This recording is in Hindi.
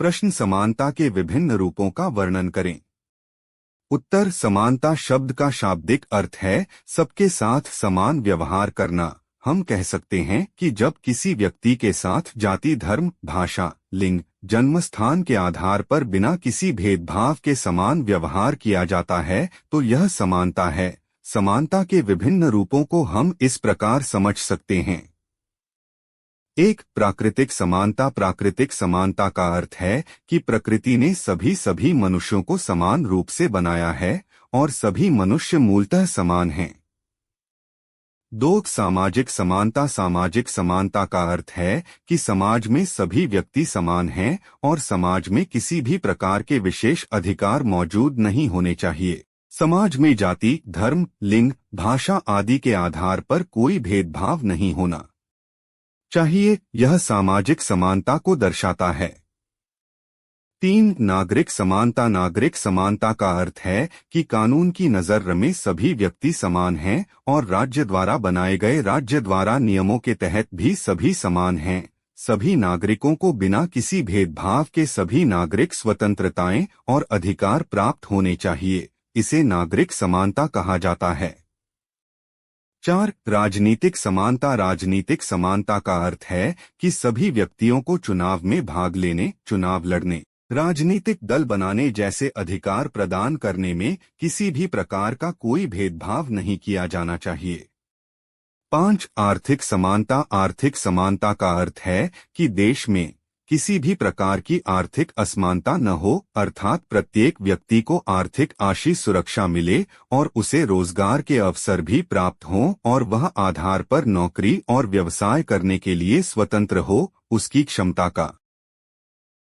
प्रश्न समानता के विभिन्न रूपों का वर्णन करें। उत्तर समानता शब्द का शाब्दिक अर्थ है सबके साथ समान व्यवहार करना। हम कह सकते हैं कि जब किसी व्यक्ति के साथ जाति, धर्म, भाषा, लिंग, जन्मस्थान के आधार पर बिना किसी भेदभाव के समान व्यवहार किया जाता है तो यह समानता है। समानता के विभिन्न रूपों को हम इस प्रकार समझ सकते हैं। एक, प्राकृतिक समानता। प्राकृतिक समानता का अर्थ है कि प्रकृति ने सभी मनुष्यों को समान रूप से बनाया है और सभी मनुष्य मूलतः समान हैं। दो, सामाजिक समानता। सामाजिक समानता का अर्थ है कि समाज में सभी व्यक्ति समान हैं और समाज में किसी भी प्रकार के विशेष अधिकार मौजूद नहीं होने चाहिए। समाज में जाति, धर्म, लिंग, भाषा आदि के आधार पर कोई भेदभाव नहीं होना चाहिए। यह सामाजिक समानता को दर्शाता है। तीन, नागरिक समानता। नागरिक समानता का अर्थ है कि कानून की नजर में सभी व्यक्ति समान हैं और राज्य द्वारा बनाए गए राज्य द्वारा नियमों के तहत भी सभी समान हैं। सभी नागरिकों को बिना किसी भेदभाव के सभी नागरिक स्वतंत्रताएं और अधिकार प्राप्त होने चाहिए। इसे नागरिक समानता कहा जाता है। चार, राजनीतिक समानता। राजनीतिक समानता का अर्थ है कि सभी व्यक्तियों को चुनाव में भाग लेने, चुनाव लड़ने, राजनीतिक दल बनाने जैसे अधिकार प्रदान करने में किसी भी प्रकार का कोई भेदभाव नहीं किया जाना चाहिए। पांच, आर्थिक समानता। आर्थिक समानता का अर्थ है कि देश में किसी भी प्रकार की आर्थिक असमानता न हो, अर्थात प्रत्येक व्यक्ति को आर्थिक आर्थिक सुरक्षा मिले और उसे रोजगार के अवसर भी प्राप्त हों और वह आधार पर नौकरी और व्यवसाय करने के लिए स्वतंत्र हो। उसकी क्षमता का